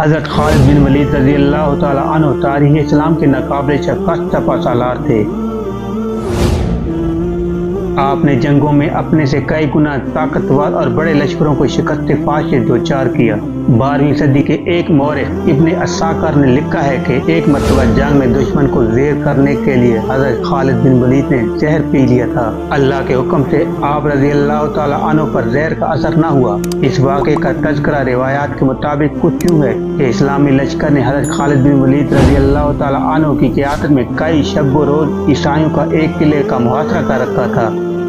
حضرت خالد بن ولید رضی اللہ تعالی عنہ تاریخ اسلام کے ناقابل شکست سپہ سالار تھے۔ آپ نے جنگوں میں اپنے سے کئی گنا طاقتور اور بڑے لشکروں کو شکست فاش سے دوچار کیا۔ 12ویں صدی کے ایک مورخ ابن اساکر نے لکھا ہے کہ ایک مرتبہ جنگ میں دشمن کو زیر کرنے کے لیے حضرت خالد بن ولید نے زہر پی لیا تھا۔ اللہ کے حکم سے آپ رضی اللہ تعالی عنہ پر زہر کا اثر نہ ہوا۔ اس واقعے کا تذکرہ روایات کے مطابق کچھ یوں ہے کہ اسلامی لشکر نے حضرت خالد بن ولید رضی اللہ تعالی عنہ کی قیادت میں کئی شب و روز عیسائیوں کا ایک قلعے کا محاصرہ کر رکھا تھا،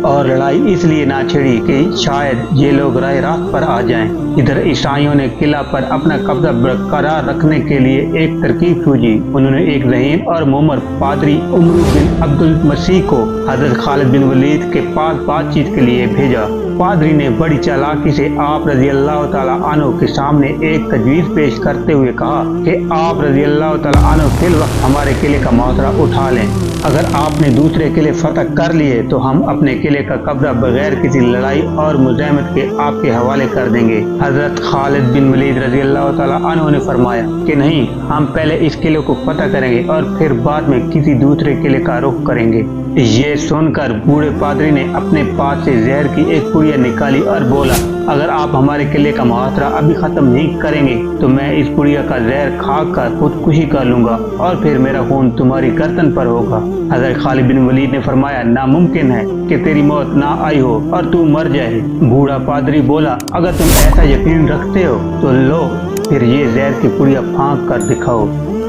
اور لڑائی اس لیے نہ چھڑی کہ شاید یہ لوگ راہ راست پر آ جائیں۔ ادھر عیسائیوں نے قلعہ پر اپنا قبضہ برقرار رکھنے کے لیے ایک ترکیب سوچی۔ انہوں نے ایک ذہین اور مومر پادری عمرو بن عبد المسیح کو حضرت خالد بن ولید کے پاس بات چیت کے لیے بھیجا۔ پادری نے بڑی چالاکی سے آپ رضی اللہ تعالی عنہ کے سامنے ایک تجویز پیش کرتے ہوئے کہا کہ آپ رضی اللہ تعالی عنہ فی الوقت ہمارے قلعے کا محاصرہ اٹھا لیں۔ اگر آپ نے دوسرے قلعے فتح کر لیے تو ہم اپنے قلعے کا قبضہ بغیر کسی لڑائی اور مزاحمت کے آپ کے حوالے کر دیں گے۔ حضرت خالد بن ولید رضی اللہ تعالی عنہ نے فرمایا کہ نہیں، ہم پہلے اس قلعے کو فتح کریں گے اور پھر بعد میں کسی دوسرے قلعے کا رخ کریں گے۔ یہ سن کر بوڑھے پادری نے اپنے پاس سے زہر کی ایک پڑیا نکالی اور بولا، اگر آپ ہمارے قلعے کا محاصرہ ابھی ختم نہیں کریں گے تو میں اس پڑیا کا زہر کھا کر خودکشی کر لوں گا اور پھر میرا خون تمہاری گردن پر ہوگا۔ حضرت خالد بن ولید نے فرمایا، ناممکن ہے کہ تیری موت نہ آئی ہو اور تو مر جائے۔ بوڑھا پادری بولا، اگر تم ایسا یقین رکھتے ہو تو لو پھر یہ زہر کی پڑیا پھانک کر دکھاؤ۔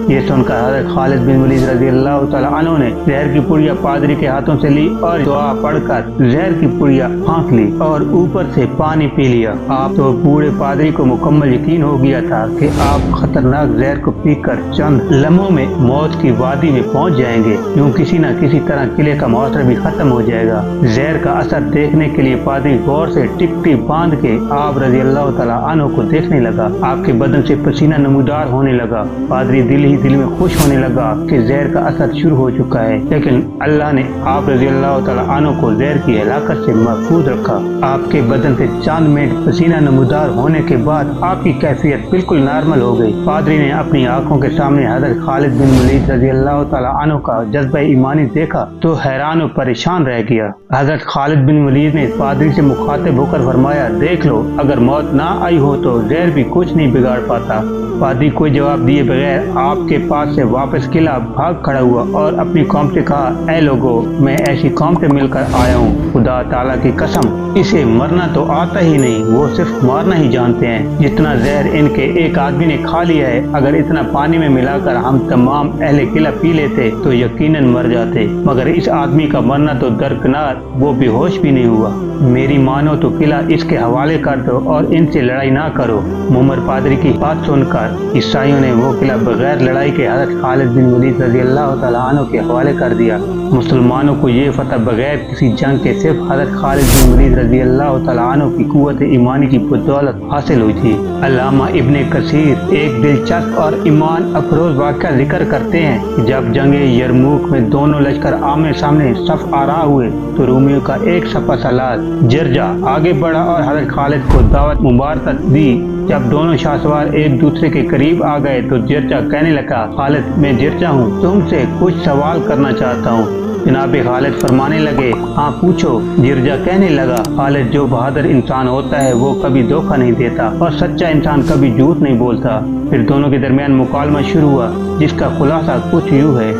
یہ سن کر حضرت خالد بن ولید رضی اللہ تعالی عنہ نے زہر کی پڑیا پادری کے ہاتھوں سے لی اور دعا پڑھ کر زہر کی پڑیا پھانک لی اور اوپر سے پانی پی لیا۔ آپ تو بوڑھے پادری کو مکمل یقین ہو گیا تھا کہ آپ خطرناک زہر کو پی کر چند لمحوں میں موت کی وادی میں پہنچ جائیں گے، یوں کسی نہ کسی طرح قلعے کا محاصرہ بھی ختم ہو جائے گا۔ زہر کا اثر دیکھنے کے لیے پادری غور سے ٹکٹی باندھ کے آپ رضی اللہ تعالی عنہ کو دیکھنے لگا۔ آپ کے بدن سے پسینہ نمودار ہونے لگا۔ پادری دل میں خوش ہونے لگا کہ زہر کا اثر شروع ہو چکا ہے، لیکن اللہ نے آپ رضی اللہ تعالی عنہ کو زہر کی ہلاکت سے محفوظ رکھا۔ آپ کے بدن سے چند منٹ پسینہ نمودار ہونے کے بعد آپ کی کیفیت بالکل نارمل ہو گئی۔ پادری نے اپنی آنکھوں کے سامنے حضرت خالد بن ولید رضی اللہ تعالی عنہ کا جذبہ ایمانی دیکھا تو حیران و پریشان رہ گیا۔ حضرت خالد بن ولید نے پادری سے مخاطب ہو کر فرمایا، دیکھ لو، اگر موت نہ آئی ہو تو زہر بھی کچھ نہیں بگاڑ پاتا۔ پادری کوئی جواب دیے بغیر آپ کے پاس سے واپس قلعہ بھاگ کھڑا ہوا اور اپنی قوم سے کہا، اے لوگو، میں ایسی قوم سے مل کر آیا ہوں، خدا تعالیٰ کی قسم اسے مرنا تو آتا ہی نہیں، وہ صرف مارنا ہی جانتے ہیں۔ جتنا زہر ان کے ایک آدمی نے کھا لیا ہے، اگر اتنا پانی میں ملا کر ہم تمام اہل قلعہ پی لیتے تو یقیناً مر جاتے، مگر اس آدمی کا مرنا تو درکنار، وہ بے ہوش بھی نہیں ہوا۔ میری مانو تو قلعہ اس کے حوالے کر دو اور ان سے لڑائی نہ کرو۔ مومر پادری کی بات سن کر عیسائیوں نے وہ قلعہ بغیر لڑائی کے حضرت خالد بن ولید رضی اللہ تعالی عنہ کے حوالے کر دیا۔ مسلمانوں کو یہ فتح بغیر کسی جنگ کے صرف حضرت خالد بن ولید رضی اللہ تعالی عنہ کی قوت ایمانی کی بدولت حاصل ہوئی تھی۔ علامہ ابن کثیر ایک دلچسپ اور ایمان افروز واقعہ ذکر کرتے ہیں کہ جب جنگ یرموک میں دونوں لشکر آمنے سامنے صف آرا ہوئے تو رومیوں کا ایک سپہ سالار جرجا آگے بڑھا اور حضرت خالد کو دعوت مبارکت دی۔ جب دونوں شاہ سوار ایک دوسرے کے قریب آ گئے تو جرجا کہنے لگا، خالد، میں جرجا ہوں، تم سے کچھ سوال کرنا چاہتا ہوں۔ جناب خالد فرمانے لگے، ہاں پوچھو۔ جرجا کہنے لگا، خالد، جو بہادر انسان ہوتا ہے وہ کبھی دھوکہ نہیں دیتا اور سچا انسان کبھی جھوٹ نہیں بولتا۔ پھر دونوں کے درمیان مکالمہ شروع ہوا جس کا خلاصہ کچھ یوں ہے۔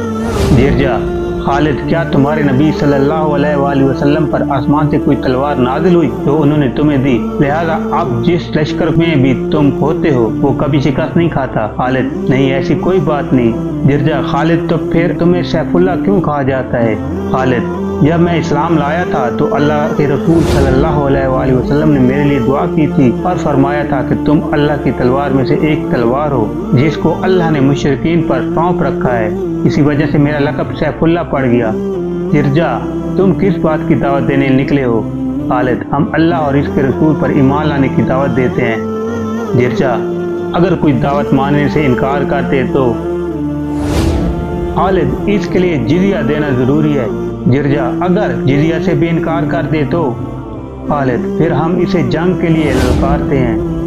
جرجا، خالد، کیا تمہارے نبی صلی اللہ علیہ وآلہ وسلم پر آسمان سے کوئی تلوار نازل ہوئی جو انہوں نے تمہیں دی، لہذا اب جس لشکر میں بھی تم ہوتے ہو وہ کبھی شکست نہیں کھاتا؟ خالد، نہیں، ایسی کوئی بات نہیں۔ جرجا، خالد، تو پھر تمہیں سیف اللہ کیوں کہا جاتا ہے؟ خالد، جب میں اسلام لایا تھا تو اللہ کے رسول صلی اللہ علیہ وآلہ وسلم نے میرے لیے دعا کی تھی اور فرمایا تھا کہ تم اللہ کی تلوار میں سے ایک تلوار ہو جس کو اللہ نے مشرکین پر سونپ رکھا ہے، اسی وجہ سے میرا لقب سیف اللہ پڑ گیا۔ جرجا، تم کس بات کی دعوت دینے نکلے ہو؟ خالد، ہم اللہ اور اس کے رسول پر ایمان لانے کی دعوت دیتے ہیں۔ جرجا، اگر کوئی دعوت ماننے سے انکار کرتے تو؟ خالد، اس کے لیے جزیہ دینا ضروری ہے۔ جرجا، اگر جزیہ سے بھی انکار کر دے تو؟ خالد، پھر ہم اسے جنگ کے لیے للکارتے ہیں۔